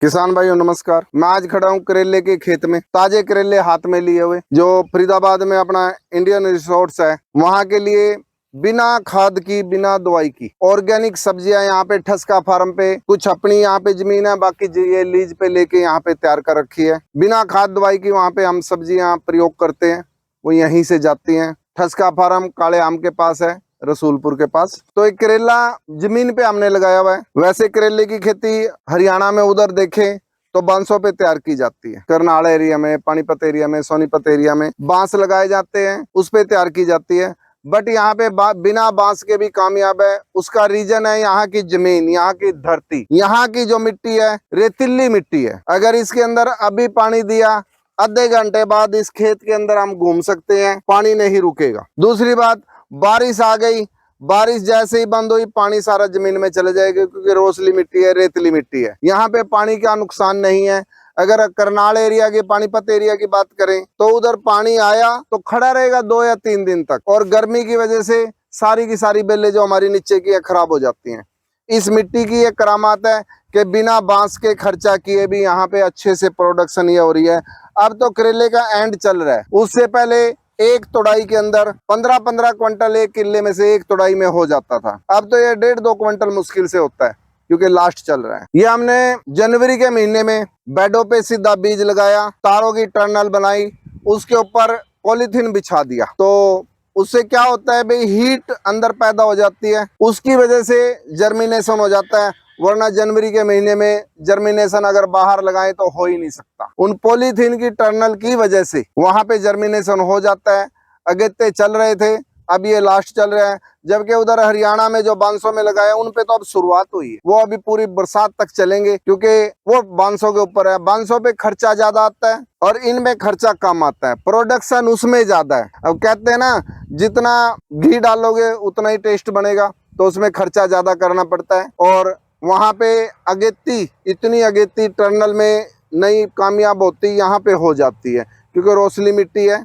किसान भाइयों नमस्कार। मैं आज खड़ा हूँ करेले के खेत में, ताजे करेले हाथ में लिए हुए, जो फरीदाबाद में अपना इंडियन रिसोर्ट्स है वहां के लिए बिना खाद की बिना दवाई की ऑर्गेनिक सब्जियां यहाँ पे ठसका फार्म पे, कुछ अपनी यहाँ पे जमीन है, बाकी ये लीज पे लेके यहाँ पे तैयार कर रखी है। बिना खाद दवाई की वहाँ पे हम सब्जियां प्रयोग करते हैं, वो यहीं से जाती हैं। ठसका फार्म काले आम के पास है, रसूलपुर के पास। तो एक करेला जमीन पे हमने लगाया हुआ है। वैसे करेले की खेती हरियाणा में उधर देखें तो बांसों पे तैयार की जाती है। करनाल एरिया में, पानीपत एरिया में, सोनीपत एरिया में बांस लगाए जाते हैं, उस पे तैयार की जाती है। बट यहाँ पे बिना बांस के भी कामयाब है। उसका रीजन है यहाँ की जमीन, यहाँ की धरती। यहाँ की जो मिट्टी है रेतीली मिट्टी है। अगर इसके अंदर अभी पानी दिया, आधे घंटे बाद इस खेत के अंदर हम घूम सकते हैं, पानी नहीं रुकेगा। दूसरी बात, बारिश आ गई, बारिश जैसे ही बंद हुई पानी सारा जमीन में चले जाएगा, क्योंकि रोसली मिट्टी है, रेतली मिट्टी है। यहाँ पे पानी का नुकसान नहीं है। अगर करनाल एरिया की, पानीपत एरिया की बात करें तो उधर पानी आया तो खड़ा रहेगा 2 या 3 दिन तक, और गर्मी की वजह से सारी की सारी बेलें जो हमारी नीचे की है खराब हो जाती हैं। इस मिट्टी की ये करामात है कि बिना बांस के खर्चा किए भी यहाँ पे अच्छे से प्रोडक्शन ये हो रही है। अब तो करेले का एंड चल रहा है। उससे पहले एक तोड़ाई के अंदर 15-15 क्विंटल एक किले में से एक तोड़ाई में हो जाता था। अब तो ये 1.5-2 क्विंटल मुश्किल से होता है, क्योंकि लास्ट चल रहा है। ये हमने जनवरी के महीने में बेडों पे सीधा बीज लगाया, तारों की टनल बनाई, उसके ऊपर पॉलीथीन बिछा दिया। तो उससे क्या होता है भाई, हीट अंदर पैदा हो जाती है, उसकी वजह से जर्मिनेशन हो जाता है। वरना जनवरी के महीने में जर्मिनेशन अगर बाहर लगाए तो हो ही नहीं सकता। उन पॉलीथीन की टनल की वजह से वहां पे जर्मिनेशन हो जाता है। अगेते चल रहे थे, अब ये लास्ट चल रहा है। जबकि उधर हरियाणा में जो बांसों में लगाया उन पे तो अब शुरुआत हुई है, वो अभी पूरी बरसात तक चलेंगे, क्योंकि वो बांसों के ऊपर है। बांसों पे खर्चा ज्यादा आता है और इनमें खर्चा कम आता है, प्रोडक्शन उसमें ज्यादा है। अब कहते हैं ना, जितना घी डालोगे उतना ही टेस्ट बनेगा, तो उसमें खर्चा ज्यादा करना पड़ता है। और वहां पे अगेती, इतनी अगेती टनल में नहीं कामयाब होती, यहाँ पे हो जाती है, क्योंकि रोसली मिट्टी है।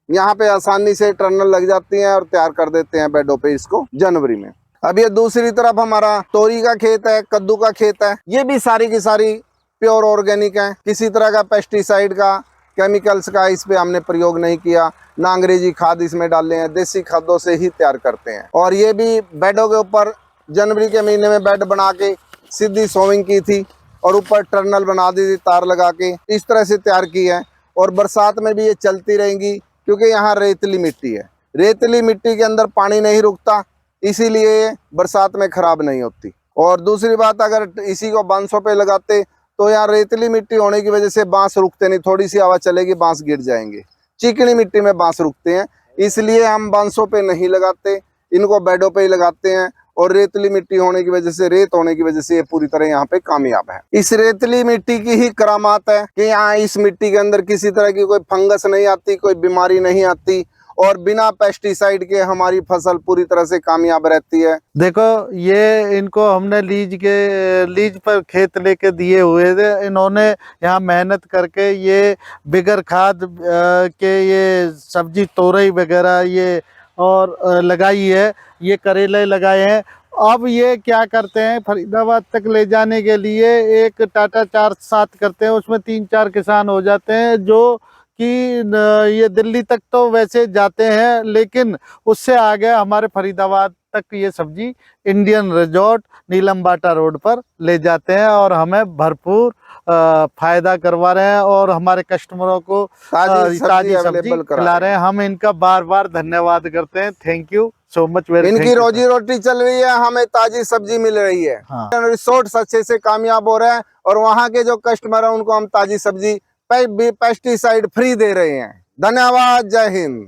यहाँ पे आसानी से टनल लग जाती है और तैयार कर देते हैं बेडों पे इसको जनवरी में। अब ये दूसरी तरफ हमारा तोरी का खेत है, कद्दू का खेत है। ये भी सारी की सारी प्योर ऑर्गेनिक है। किसी तरह का पेस्टिसाइड का, केमिकल्स का इस पे हमने प्रयोग नहीं किया, ना अंग्रेजी खाद इसमें डाले हैं, देसी खादों से ही तैयार करते हैं। और ये भी बेडों के ऊपर जनवरी के महीने में बेड बना के सीधी सोविंग की थी और ऊपर टर्नल बना दी थी तार लगा के, इस तरह से तैयार की है। और बरसात में भी ये चलती रहेंगी, क्योंकि यहाँ रेतली मिट्टी है। रेतली मिट्टी के अंदर पानी नहीं रुकता, इसीलिए ये बरसात में खराब नहीं होती। और दूसरी बात, अगर इसी को बांसों पे लगाते तो यहाँ रेतली मिट्टी होने की वजह से बांस रुकते नहीं, थोड़ी सी हवा चलेगी बांस गिर जाएंगे। चिकनी मिट्टी में बांस रुकते हैं, इसलिए हम बांसों पे नहीं लगाते, इनको बेडों पे ही लगाते हैं। और रेतली मिट्टी होने की वजह से, रेत होने की वजह से ये पूरी तरह यहाँ पे कामयाब है। इस रेतली मिट्टी की ही करामात है कि यहाँ इस मिट्टी के अंदर किसी तरह की कोई फंगस नहीं आती, कोई बीमारी नहीं आती, और बिना पेस्टिसाइड के हमारी फसल पूरी तरह से कामयाब रहती है। देखो, ये इनको हमने लीज पर खेत लेके दिए हुए थे। इन्होंने यहाँ मेहनत करके ये बिगर खाद के ये सब्जी तोरई वगैरह ये और लगाई है, ये करेले लगाए हैं। अब ये क्या करते हैं, फरीदाबाद तक ले जाने के लिए एक टाटा 4-7 करते हैं, उसमें 3-4 किसान हो जाते हैं, जो कि ये दिल्ली तक तो वैसे जाते हैं, लेकिन उससे आगे हमारे फरीदाबाद तक ये सब्जी इंडियन रिजॉर्ट नीलम बाटा रोड पर ले जाते हैं और हमें भरपूर फायदा करवा रहे हैं और हमारे कस्टमरों को ताजी सब्जी खिला रहे हैं। हम इनका बार बार धन्यवाद करते हैं। Thank you so much. इनकी रोजी रोटी चल रही है, हमें ताजी सब्जी मिल रही है। हाँ। रिसोर्ट अच्छे से कामयाब हो रहे हैं और वहाँ के जो कस्टमर है उनको हम ताजी सब्जी पेस्टिसाइड फ्री दे रहे हैं। धन्यवाद। जय हिंद।